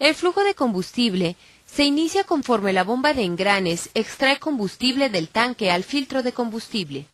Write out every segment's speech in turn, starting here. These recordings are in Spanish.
El flujo de combustible se inicia conforme la bomba de engranes extrae combustible del tanque al filtro de combustible.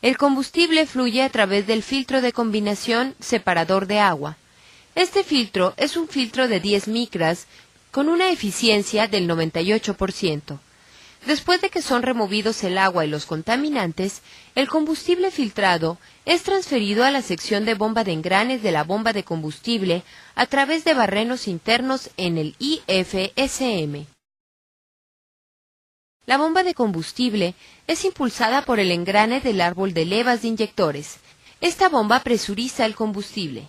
El combustible fluye a través del filtro de combinación separador de agua. Este filtro es un filtro de 10 micras con una eficiencia del 98%. Después de que son removidos el agua y los contaminantes, el combustible filtrado es transferido a la sección de bomba de engranes de la bomba de combustible a través de barrenos internos en el IFSM. La bomba de combustible es impulsada por el engrane del árbol de levas de inyectores. Esta bomba presuriza el combustible.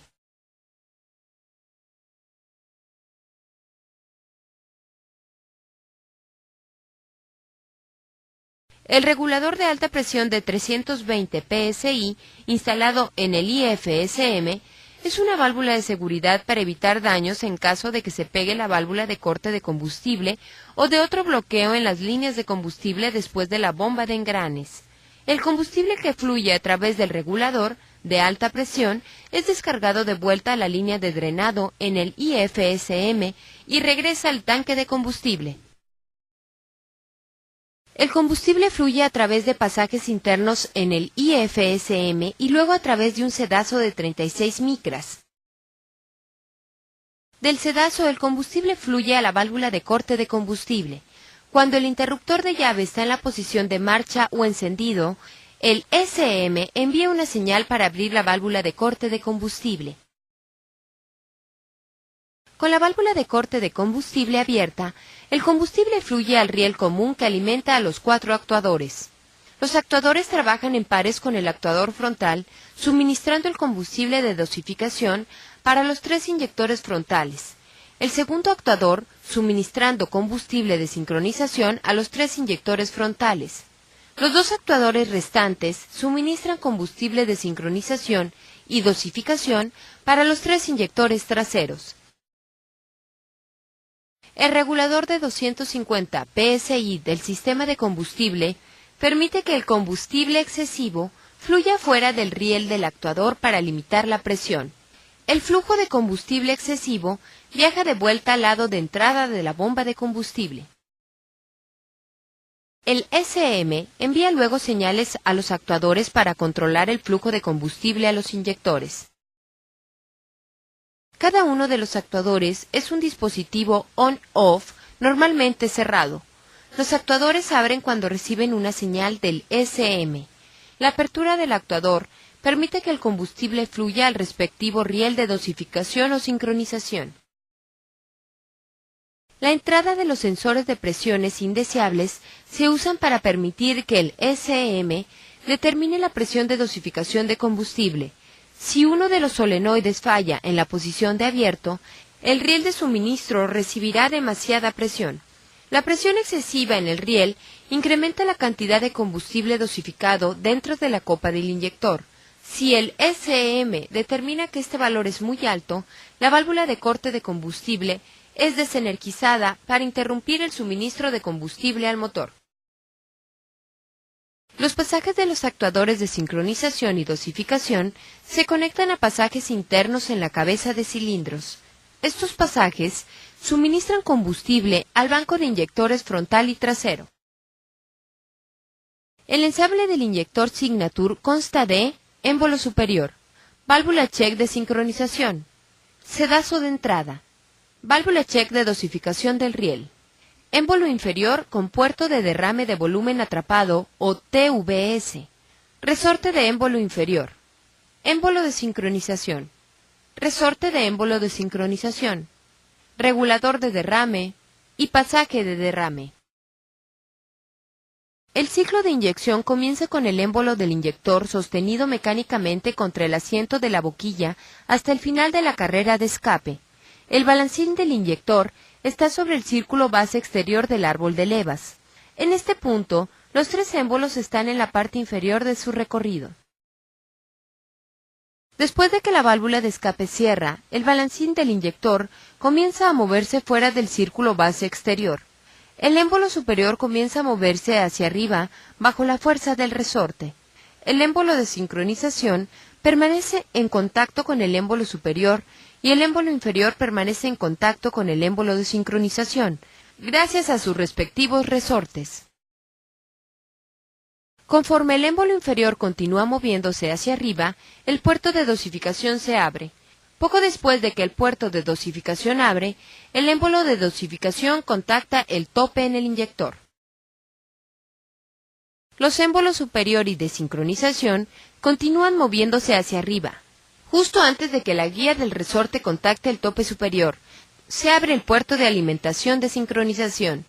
El regulador de alta presión de 320 PSI, instalado en el IFSM, es una válvula de seguridad para evitar daños en caso de que se pegue la válvula de corte de combustible o de otro bloqueo en las líneas de combustible después de la bomba de engranes. El combustible que fluye a través del regulador de alta presión es descargado de vuelta a la línea de drenado en el IFSM y regresa al tanque de combustible. El combustible fluye a través de pasajes internos en el IFSM y luego a través de un sedazo de 36 micras. Del sedazo el combustible fluye a la válvula de corte de combustible. Cuando el interruptor de llave está en la posición de marcha o encendido, el SM envía una señal para abrir la válvula de corte de combustible. Con la válvula de corte de combustible abierta, el combustible fluye al riel común que alimenta a los 4 actuadores. Los actuadores trabajan en pares con el actuador frontal, suministrando el combustible de dosificación para los 3 inyectores frontales. El segundo actuador, suministrando combustible de sincronización a los 3 inyectores frontales. Los 2 actuadores restantes suministran combustible de sincronización y dosificación para los 3 inyectores traseros. El regulador de 250 PSI del sistema de combustible permite que el combustible excesivo fluya fuera del riel del actuador para limitar la presión. El flujo de combustible excesivo viaja de vuelta al lado de entrada de la bomba de combustible. El SM envía luego señales a los actuadores para controlar el flujo de combustible a los inyectores. Cada uno de los actuadores es un dispositivo on-off normalmente cerrado. Los actuadores abren cuando reciben una señal del SM. La apertura del actuador permite que el combustible fluya al respectivo riel de dosificación o sincronización. La entrada de los sensores de presiones indeseables se usan para permitir que el SM determine la presión de dosificación de combustible. Si uno de los solenoides falla en la posición de abierto, el riel de suministro recibirá demasiada presión. La presión excesiva en el riel incrementa la cantidad de combustible dosificado dentro de la copa del inyector. Si el SM determina que este valor es muy alto, la válvula de corte de combustible es desenergizada para interrumpir el suministro de combustible al motor. Los pasajes de los actuadores de sincronización y dosificación se conectan a pasajes internos en la cabeza de cilindros. Estos pasajes suministran combustible al banco de inyectores frontal y trasero. El ensamble del inyector Signature consta de émbolo superior, válvula check de sincronización, sedazo de entrada, válvula check de dosificación del riel, émbolo inferior con puerto de derrame de volumen atrapado o TVS, resorte de émbolo inferior, émbolo de sincronización, resorte de émbolo de sincronización, regulador de derrame y pasaje de derrame. El ciclo de inyección comienza con el émbolo del inyector sostenido mecánicamente contra el asiento de la boquilla hasta el final de la carrera de escape. El balancín del inyector está sobre el círculo base exterior del árbol de levas. En este punto, los 3 émbolos están en la parte inferior de su recorrido. Después de que la válvula de escape cierra, el balancín del inyector comienza a moverse fuera del círculo base exterior. El émbolo superior comienza a moverse hacia arriba bajo la fuerza del resorte. El émbolo de sincronización permanece en contacto con el émbolo superior y el émbolo inferior permanece en contacto con el émbolo de sincronización, gracias a sus respectivos resortes. Conforme el émbolo inferior continúa moviéndose hacia arriba, el puerto de dosificación se abre. Poco después de que el puerto de dosificación abre, el émbolo de dosificación contacta el tope en el inyector. Los émbolos superior y de sincronización continúan moviéndose hacia arriba. Justo antes de que la guía del resorte contacte el tope superior, se abre el puerto de alimentación de sincronización.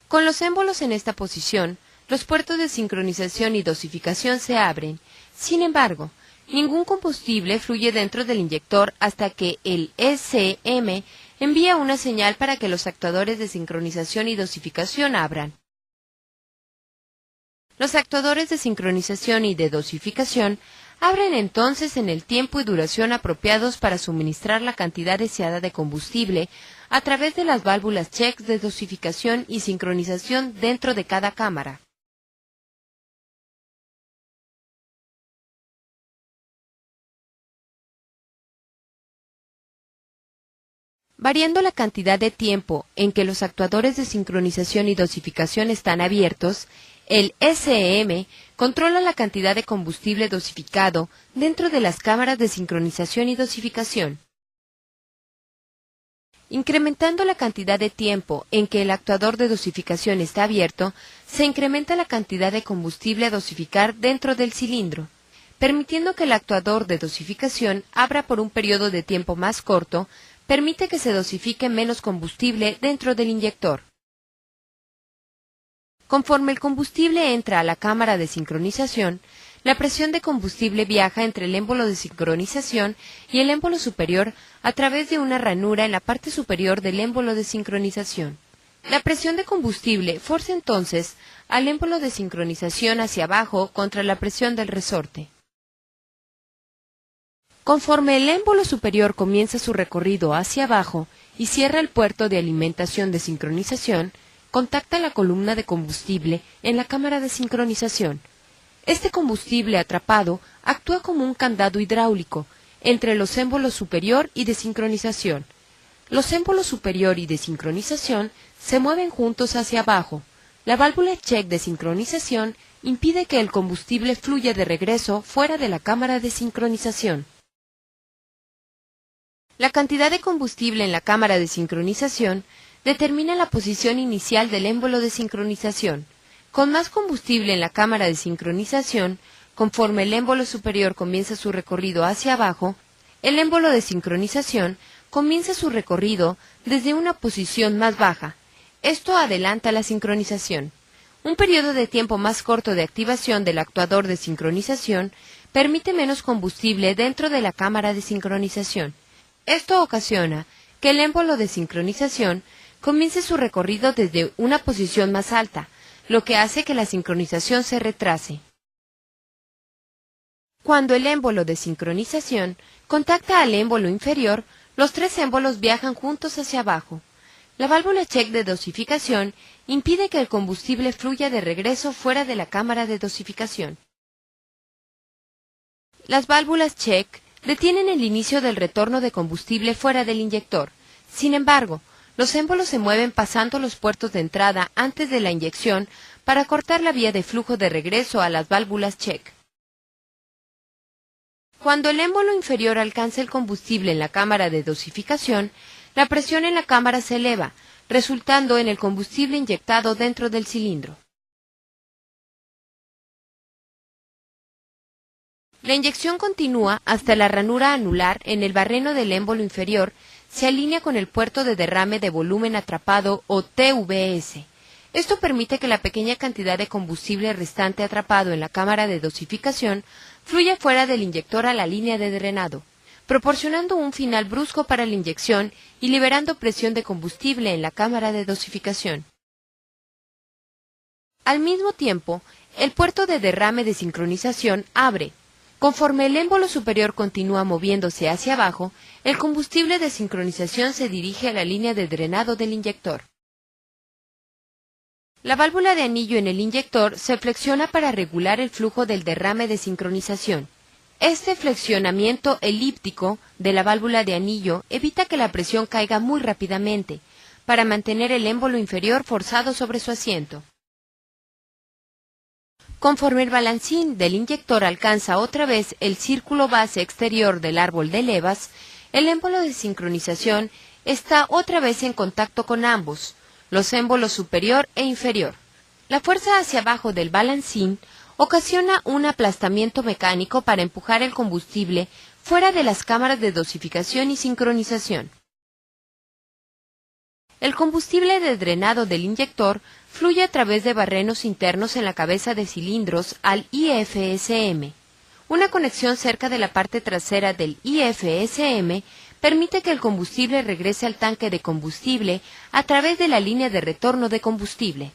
Con los émbolos en esta posición, los puertos de sincronización y dosificación se abren. Sin embargo, ningún combustible fluye dentro del inyector hasta que el SM envía una señal para que los actuadores de sincronización y dosificación abran. Los actuadores de sincronización y de dosificación abren entonces en el tiempo y duración apropiados para suministrar la cantidad deseada de combustible a través de las válvulas checks de dosificación y sincronización dentro de cada cámara. Variando la cantidad de tiempo en que los actuadores de sincronización y dosificación están abiertos, el SM controla la cantidad de combustible dosificado dentro de las cámaras de sincronización y dosificación. Incrementando la cantidad de tiempo en que el actuador de dosificación está abierto, se incrementa la cantidad de combustible a dosificar dentro del cilindro, permitiendo que el actuador de dosificación abra por un periodo de tiempo más corto, permite que se dosifique menos combustible dentro del inyector. Conforme el combustible entra a la cámara de sincronización, la presión de combustible viaja entre el émbolo de sincronización y el émbolo superior a través de una ranura en la parte superior del émbolo de sincronización. La presión de combustible forza entonces al émbolo de sincronización hacia abajo contra la presión del resorte. Conforme el émbolo superior comienza su recorrido hacia abajo y cierra el puerto de alimentación de sincronización, contacta la columna de combustible en la cámara de sincronización. Este combustible atrapado actúa como un candado hidráulico entre los émbolos superior y de sincronización. Los émbolos superior y de sincronización se mueven juntos hacia abajo. La válvula check de sincronización impide que el combustible fluya de regreso fuera de la cámara de sincronización. La cantidad de combustible en la cámara de sincronización determina la posición inicial del émbolo de sincronización. Con más combustible en la cámara de sincronización, conforme el émbolo superior comienza su recorrido hacia abajo, el émbolo de sincronización comienza su recorrido desde una posición más baja. Esto adelanta la sincronización. Un periodo de tiempo más corto de activación del actuador de sincronización permite menos combustible dentro de la cámara de sincronización. Esto ocasiona que el émbolo de sincronización comience su recorrido desde una posición más alta, lo que hace que la sincronización se retrase. Cuando el émbolo de sincronización contacta al émbolo inferior, los tres émbolos viajan juntos hacia abajo. La válvula check de dosificación impide que el combustible fluya de regreso fuera de la cámara de dosificación. Las válvulas check detienen el inicio del retorno de combustible fuera del inyector. Sin embargo, los émbolos se mueven pasando los puertos de entrada antes de la inyección para cortar la vía de flujo de regreso a las válvulas check. Cuando el émbolo inferior alcanza el combustible en la cámara de dosificación, la presión en la cámara se eleva, resultando en el combustible inyectado dentro del cilindro. La inyección continúa hasta la ranura anular en el barreno del émbolo inferior se alinea con el puerto de derrame de volumen atrapado o TVS. Esto permite que la pequeña cantidad de combustible restante atrapado en la cámara de dosificación fluya fuera del inyector a la línea de drenado, proporcionando un final brusco para la inyección y liberando presión de combustible en la cámara de dosificación. Al mismo tiempo, el puerto de derrame de sincronización abre. Conforme el émbolo superior continúa moviéndose hacia abajo, el combustible de sincronización se dirige a la línea de drenado del inyector. La válvula de anillo en el inyector se flexiona para regular el flujo del derrame de sincronización. Este flexionamiento elíptico de la válvula de anillo evita que la presión caiga muy rápidamente, para mantener el émbolo inferior forzado sobre su asiento. Conforme el balancín del inyector alcanza otra vez el círculo base exterior del árbol de levas, el émbolo de sincronización está otra vez en contacto con ambos, los émbolos superior e inferior. La fuerza hacia abajo del balancín ocasiona un aplastamiento mecánico para empujar el combustible fuera de las cámaras de dosificación y sincronización. El combustible de drenado del inyector fluye a través de barrenos internos en la cabeza de cilindros al IFSM. Una conexión cerca de la parte trasera del IFSM permite que el combustible regrese al tanque de combustible a través de la línea de retorno de combustible.